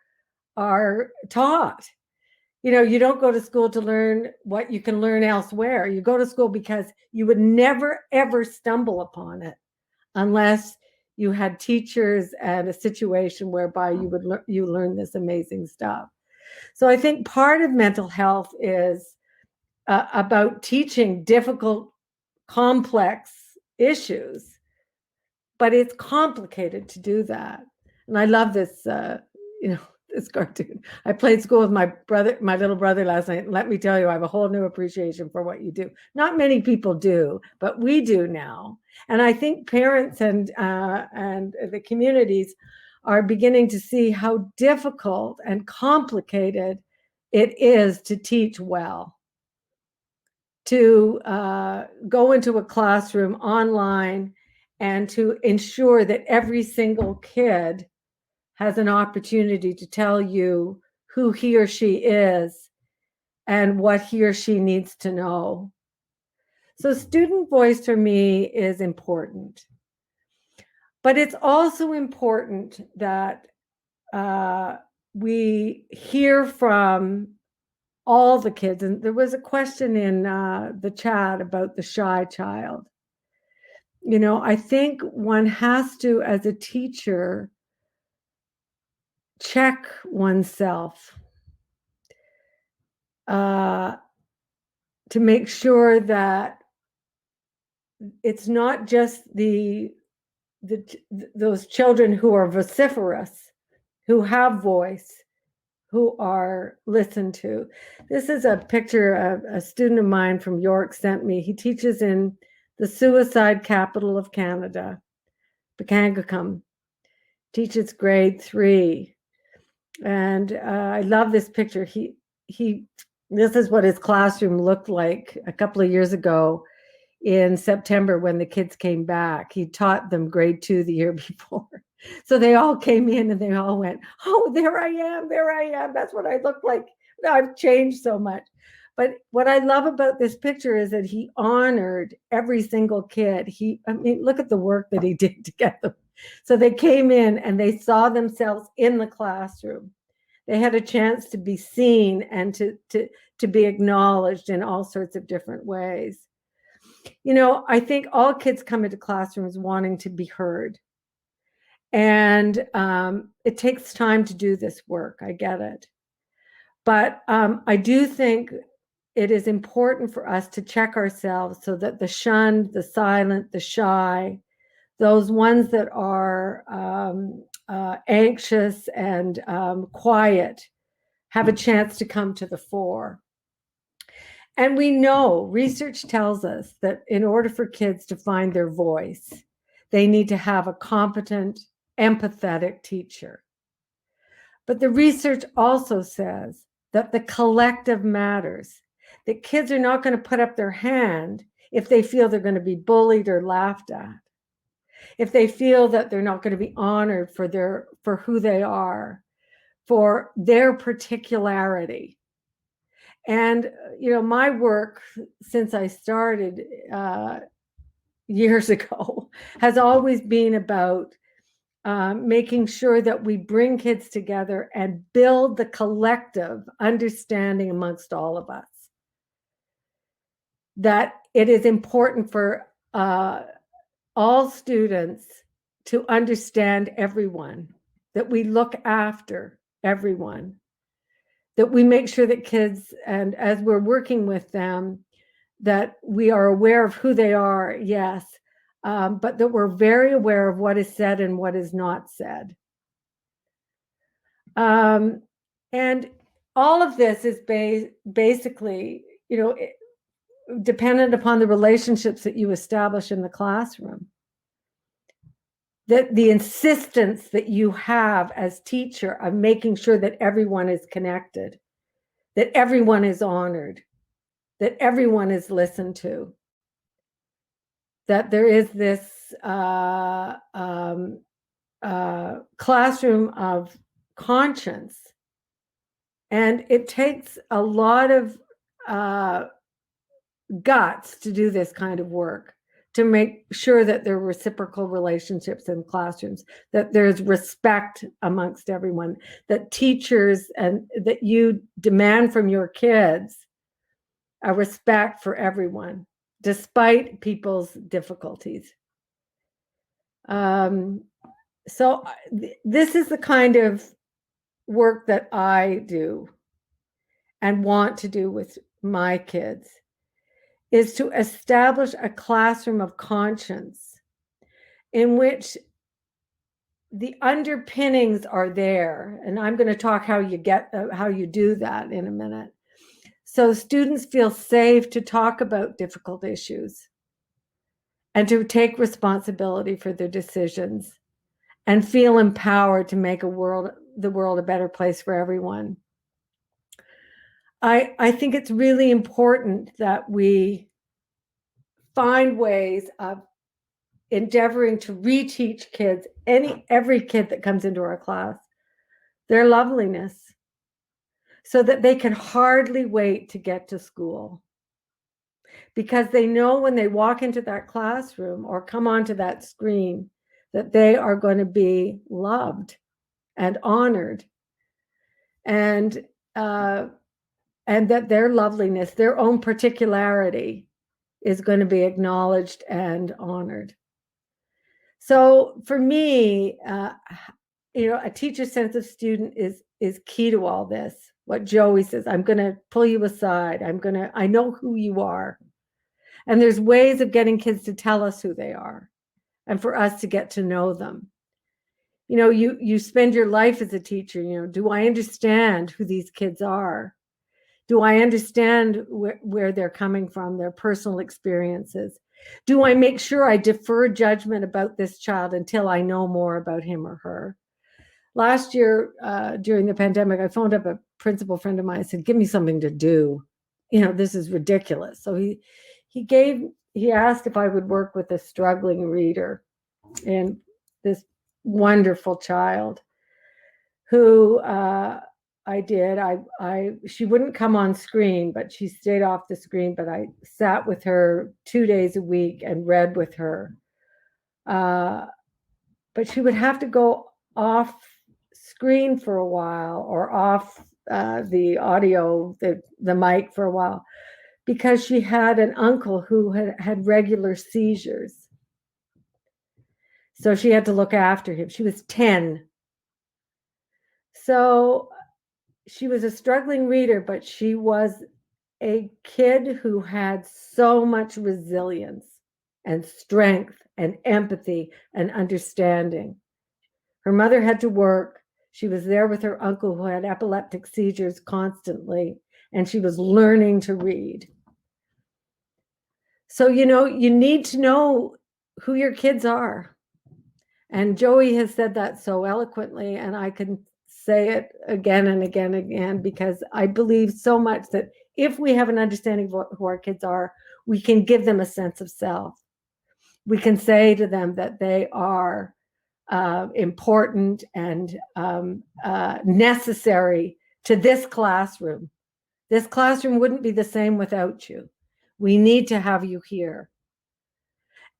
taught. You don't go to school to learn what you can learn elsewhere. You go to school because you would never, ever stumble upon it unless you had teachers and a situation whereby you learn this amazing stuff. So I think part of mental health is about teaching difficult, complex issues, but it's complicated to do that. And I love this, this cartoon. I played school with my little brother last night, and let me tell you, I have a whole new appreciation for what you do. Not many people do, but we do now. And I think parents and the communities are beginning to see how difficult and complicated it is to teach well, to go into a classroom online and to ensure that every single kid has an opportunity to tell you who he or she is and what he or she needs to know. So student voice for me is important. But it's also important that we hear from all the kids. And there was a question in the chat about the shy child. I think one has to, as a teacher, check oneself to make sure that it's not just those children who are vociferous, who have voice, who are listened to. This is a picture a student of mine from York sent me. He teaches in the suicide capital of Canada, Pekangacum, teaches grade 3. And I love this picture. This is what his classroom looked like a couple of years ago in September when the kids came back. He taught them grade 2 the year before. So they all came in and they all went, oh, there I am. That's what I look like. I've changed so much. But what I love about this picture is that he honored every single kid. Look at the work that he did to get them. So they came in and they saw themselves in the classroom. They had a chance to be seen and to be acknowledged in all sorts of different ways. I think all kids come into classrooms wanting to be heard. And it takes time to do this work. I get it. But I do think it is important for us to check ourselves so that the shunned, the silent, the shy, those ones that are anxious and quiet have a chance to come to the fore. And we know, research tells us that in order for kids to find their voice, they need to have a competent, empathetic teacher. But the research also says that the collective matters, that kids are not going to put up their hand if they feel they're going to be bullied or laughed at, if they feel that they're not going to be honored for who they are, for their particularity. And, my work since I started years ago has always been about making sure that we bring kids together and build the collective understanding amongst all of us. That it is important for all students to understand everyone, that we look after everyone, that we make sure that kids, and as we're working with them, that we are aware of who they are, yes, but that we're very aware of what is said and what is not said. And all of this is basically, dependent upon the relationships that you establish in the classroom. That the insistence that you have as teacher of making sure that everyone is connected, that everyone is honored, that everyone is listened to, that there is this classroom of conscience. And it takes a lot of guts to do this kind of work, to make sure that there are reciprocal relationships in classrooms, that there's respect amongst everyone, that teachers and that you demand from your kids a respect for everyone, despite people's difficulties. So this is the kind of work that I do and want to do with my kids, is to establish a classroom of conscience in which the underpinnings are there. And I'm going to talk how you do that in a minute. So students feel safe to talk about difficult issues and to take responsibility for their decisions and feel empowered to make the world a better place for everyone. I think it's really important that we find ways of endeavoring to reteach kids, every kid that comes into our class, their loveliness, so that they can hardly wait to get to school. Because they know when they walk into that classroom or come onto that screen that they are going to be loved and honored, and that their loveliness, their own particularity, is going to be acknowledged and honored. So for me, a teacher's sense of student is key to all this. What Joey says, I'm going to pull you aside. I know who you are. And there's ways of getting kids to tell us who they are and for us to get to know them. You spend your life as a teacher, do I understand who these kids are? Do I understand where they're coming from, their personal experiences? Do I make sure I defer judgment about this child until I know more about him or her? Last year, during the pandemic, I phoned up a principal friend of mine and said, give me something to do. This is ridiculous. So he asked if I would work with a struggling reader, and this wonderful child who I did. She wouldn't come on screen, but she stayed off the screen. But I sat with her 2 days a week and read with her. But she would have to go off screen for a while, or off the audio, the mic for a while, because she had an uncle who had regular seizures. So she had to look after him. She was 10. So she was a struggling reader, but she was a kid who had so much resilience and strength and empathy and understanding. Her mother had to work. She was there with her uncle who had epileptic seizures constantly, and she was learning to read. So, you need to know who your kids are. And Joey has said that so eloquently, and I can say it again and again and again, because I believe so much that if we have an understanding of who our kids are, we can give them a sense of self. We can say to them that they are important and necessary to this classroom. This classroom wouldn't be the same without you. We need to have you here.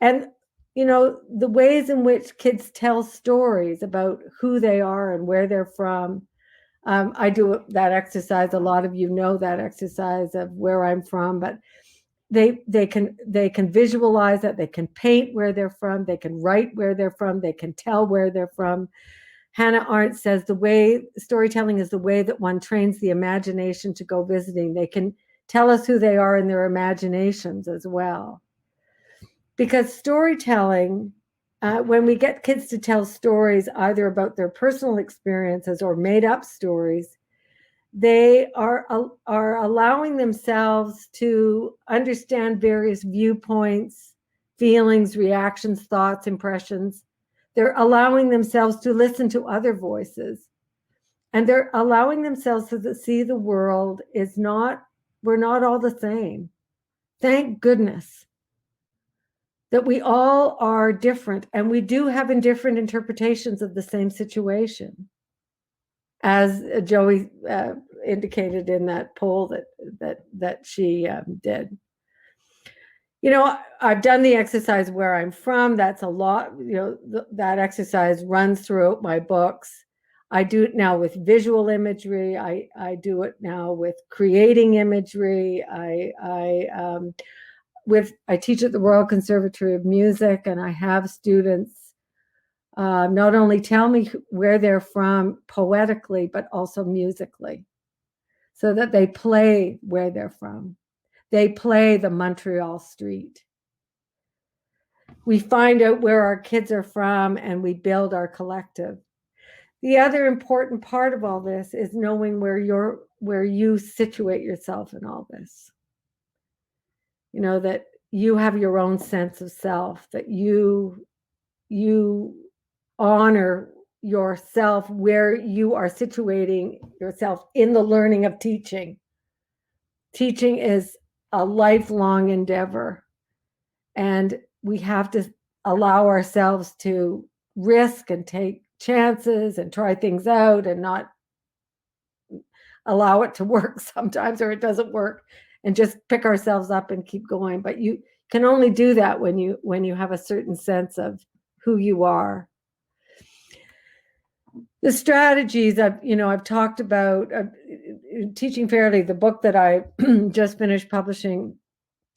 And the ways in which kids tell stories about who they are and where they're from. I do that exercise. A lot of you know that exercise of where I'm from, but they can visualize it. They can paint where they're from. They can write where they're from. They can tell where they're from. Hannah Arendt says the way storytelling is the way that one trains the imagination to go visiting. They can tell us who they are in their imaginations as well. Because storytelling, when we get kids to tell stories either about their personal experiences or made up stories, they are allowing themselves to understand various viewpoints, feelings, reactions, thoughts, impressions. They're allowing themselves to listen to other voices. And they're allowing themselves to see the world we're not all the same. Thank goodness that we all are different, and we do have different interpretations of the same situation, as Joey indicated in that poll that she did. I've done the exercise where I'm from. That's a lot. That exercise runs throughout my books. I do it now with visual imagery. I do it now with creating imagery. I teach at the Royal Conservatory of Music, and I have students not only tell me where they're from poetically, but also musically, so that they play where they're from. They play the Montreal Street. We find out where our kids are from, and we build our collective. The other important part of all this is knowing where you situate yourself in all this. That you have your own sense of self, that you honor yourself where you are situating yourself in the learning of teaching. Teaching is a lifelong endeavor, and we have to allow ourselves to risk and take chances and try things out, and not allow it to work sometimes, or it doesn't work, and just pick ourselves up and keep going. But you can only do that when you have a certain sense of who you are. The strategies I've talked about, Teaching Fairly, the book that I just finished publishing,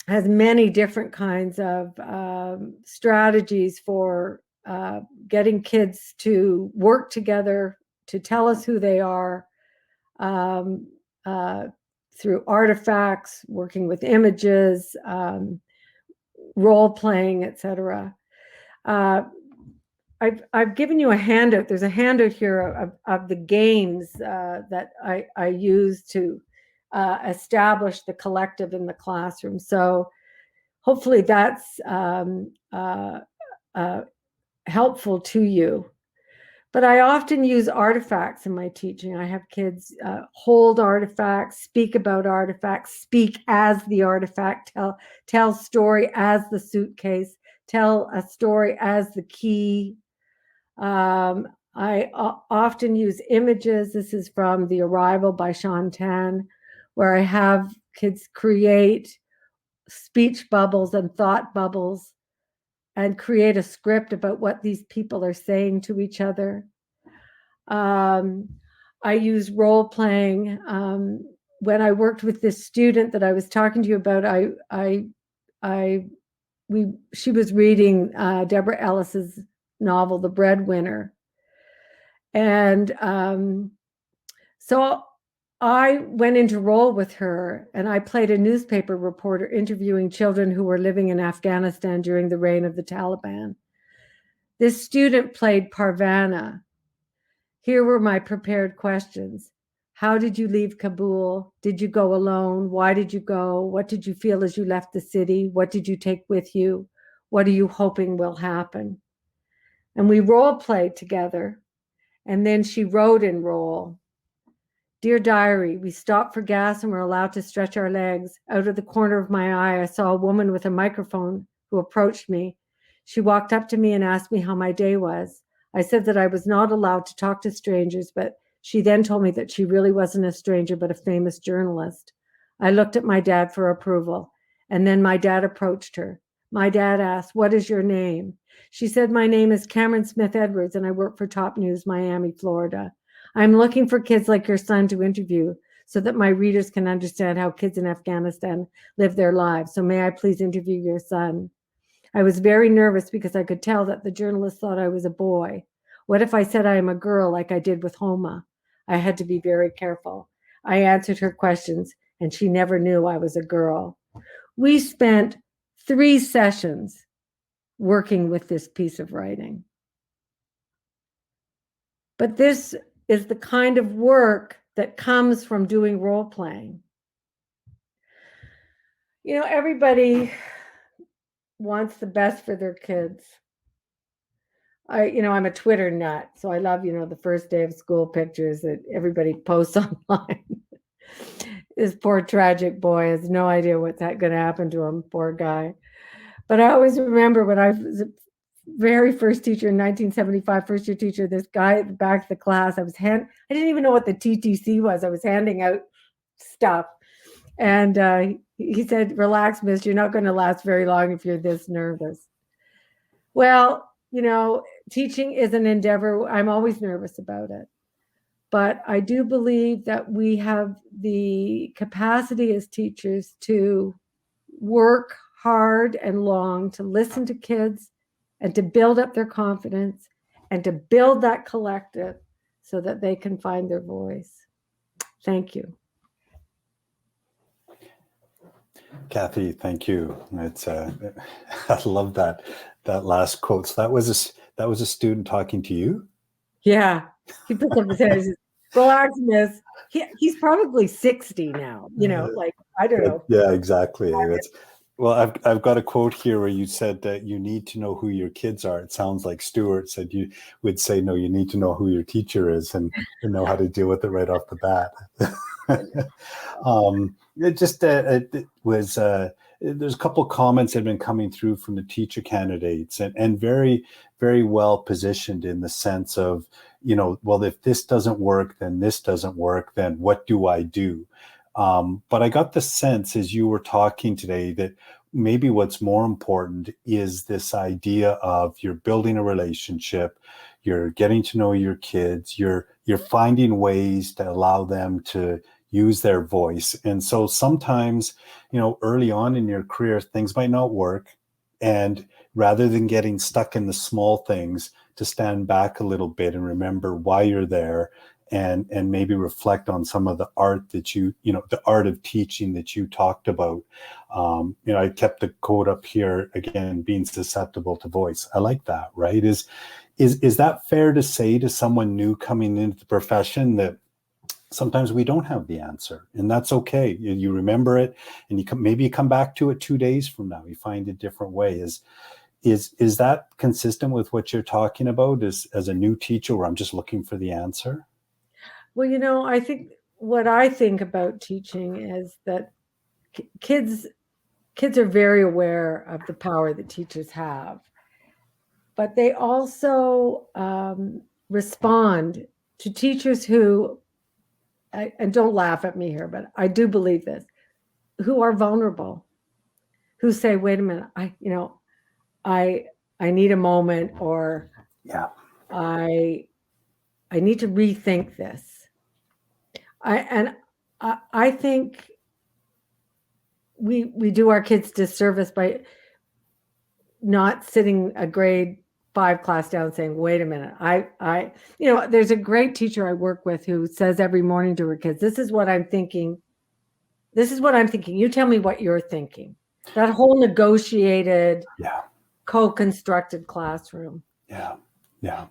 has many different kinds of strategies for getting kids to work together, to tell us who they are, through artifacts, working with images, role playing, etc. I've given you a handout. There's a handout here of the games that I use to establish the collective in the classroom. So hopefully that's helpful to you. But I often use artifacts in my teaching. I have kids hold artifacts, speak about artifacts, speak as the artifact, tell story as the suitcase, tell a story as the key. I often use images. This is from The Arrival by Sean Tan, where I have kids create speech bubbles and thought bubbles and create a script about what these people are saying to each other. I use role playing. When I worked with this student that I was talking to you about, she was reading Deborah Ellis's novel, The Breadwinner. And so I went into role with her, and I played a newspaper reporter interviewing children who were living in Afghanistan during the reign of the Taliban. This student played Parvana. Here were my prepared questions. How did you leave Kabul? Did you go alone? Why did you go? What did you feel as you left the city? What did you take with you? What are you hoping will happen? And we role played together. And then she wrote in role. Dear diary, we stopped for gas and were allowed to stretch our legs. Out of the corner of my eye, I saw a woman with a microphone who approached me. She walked up to me and asked me how my day was. I said that I was not allowed to talk to strangers, but she then told me that she really wasn't a stranger, but a famous journalist. I looked at my dad for approval, and then my dad approached her. My dad asked, what is your name? She said, my name is Cameron Smith Edwards, and I work for Top News, Miami, Florida. I'm looking for kids like your son to interview so that my readers can understand how kids in Afghanistan live their lives. So may I please interview your son? I was very nervous because I could tell that the journalist thought I was a boy. What if I said I am a girl like I did with Homa? I had to be very careful. I answered her questions, and she never knew I was a girl. We spent 3 sessions working with this piece of writing. But this is the kind of work that comes from doing role playing. You know, everybody wants the best for their kids. I'm a Twitter nut, so I love, the first day of school pictures that everybody posts online. This poor tragic boy has no idea what's going to happen to him, poor guy. But I always remember when I was a very first teacher in 1975, first year teacher, this guy at the back of the class, I didn't even know what the TTC was. I was handing out stuff. And he said, relax, miss, you're not going to last very long if you're this nervous. Well, teaching is an endeavor. I'm always nervous about it. But I do believe that we have the capacity as teachers to work hard and long to listen to kids and to build up their confidence and to build that collective so that they can find their voice. Thank you. Kathy, thank you. It's I love that last quote. So that was a student talking to you? Yeah. He puts up his head and says, relax, miss. He's probably 60 now, I don't know. Yeah, exactly. Well, I've got a quote here where you said that you need to know who your kids are. It sounds like Stuart said you would say, no, you need to know who your teacher is and know how to deal with it right off the bat. There's a couple of comments that have been coming through from the teacher candidates and very, very well positioned in the sense of, well, if this doesn't work, then this doesn't work, then what do I do? But I got the sense as you were talking today that maybe what's more important is this idea of you're building a relationship, you're getting to know your kids, you're finding ways to allow them to use their voice. And so sometimes, early on in your career, things might not work. And rather than getting stuck in the small things, to stand back a little bit and remember why you're there, and maybe reflect on some of the art that the art of teaching that you talked about. I kept the quote up here again, being susceptible to voice. I like that, right? Is that fair to say to someone new coming into the profession, that sometimes we don't have the answer, and that's okay? You remember it, and maybe you come back to it 2 days from now, you find a different way. Is that consistent with what you're talking about as a new teacher, where I'm just looking for the answer? Well, I think what I think about teaching is that kids are very aware of the power that teachers have, but they also respond to teachers who, and don't laugh at me here, but I do believe this, who are vulnerable, who say, wait a minute, I need a moment, or Yeah. I need to rethink this. I think we do our kids disservice by not sitting a grade 5 class down saying, wait a minute, there's a great teacher I work with who says every morning to her kids, this is what I'm thinking. This is what I'm thinking. You tell me what you're thinking. That whole negotiated, co-constructed classroom. Yeah.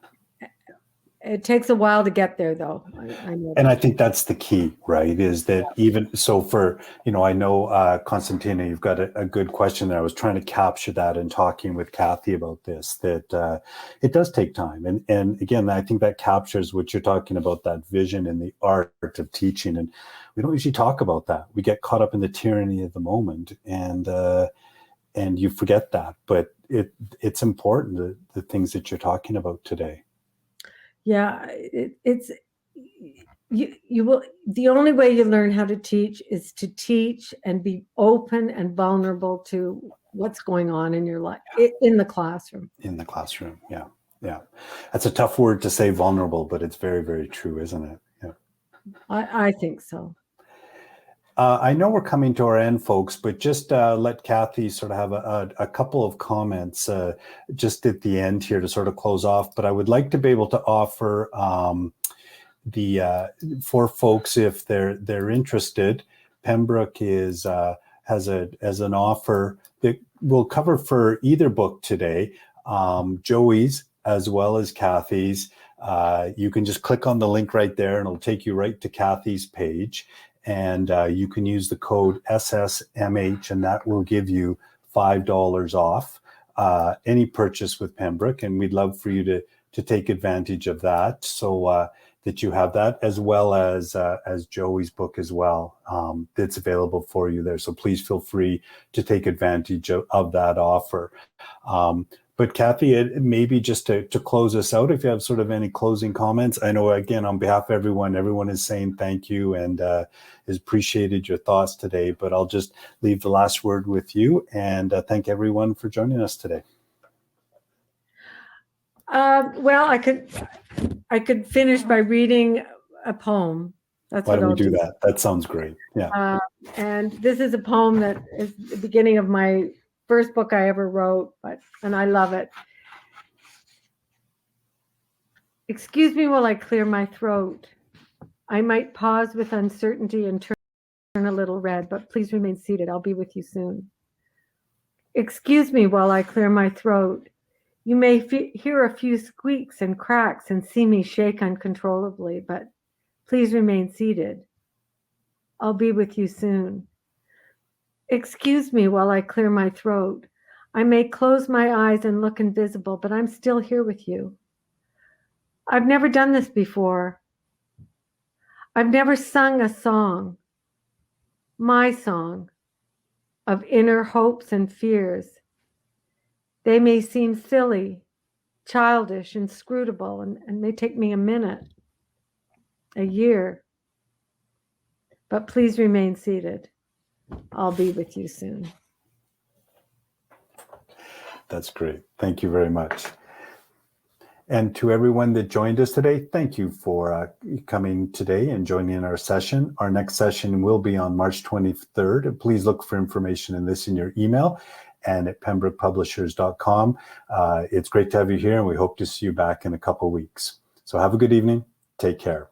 It takes a while to get there, though. I know and that. I think that's the key, right? Is that even so for, I know, Constantina, you've got a good question there. I was trying to capture that in talking with Kathy about this, that it does take time. And again, I think that captures what you're talking about, that vision and the art of teaching. And we don't usually talk about that. We get caught up in the tyranny of the moment, and you forget that. But it's important, the things that you're talking about today. Yeah, it's you will. The only way you learn how to teach is to teach and be open and vulnerable to what's going on in your life, in the classroom. In the classroom, yeah. That's a tough word to say, vulnerable, but it's very, very true, isn't it? Yeah. I think so. I know we're coming to our end, folks, but just let Kathy sort of have a couple of comments just at the end here to sort of close off. But I would like to be able to offer for folks, if they're interested, Pembroke has an offer that will cover for either book today, Joey's as well as Kathy's. You can just click on the link right there, and it'll take you right to Kathy's page. And you can use the code SSMH, and that will give you $5 off any purchase with Pembroke. And we'd love for you to take advantage of that, so that you have that, as well as Joey's book as well, that's available for you there. So please feel free to take advantage of that offer. But Kathy, maybe just to close us out, if you have sort of any closing comments. I know, again, on behalf of everyone is saying thank you and has appreciated your thoughts today. But I'll just leave the last word with you, and thank everyone for joining us today. Well, I could finish by reading a poem. That's Why what don't I'll we do that? That sounds great. Yeah. And this is a poem that is the beginning of my first book I ever wrote, and I love it. Excuse me while I clear my throat. I might pause with uncertainty and turn a little red, but please remain seated. I'll be with you soon. Excuse me while I clear my throat. You may hear a few squeaks and cracks and see me shake uncontrollably, but please remain seated. I'll be with you soon. Excuse me while I clear my throat. I may close my eyes and look invisible, but I'm still here with you. I've never done this before. I've never sung a song, my song, of inner hopes and fears. They may seem silly, childish, inscrutable, and may take me a minute, a year. But please remain seated. I'll be with you soon. That's great. Thank you very much. And to everyone that joined us today, thank you for coming today and joining our session. Our next session will be on March 23rd. Please look for information in your email. and at pembrokepublishers.com. It's great to have you here, and we hope to see you back in a couple weeks. So have a good evening. Take care.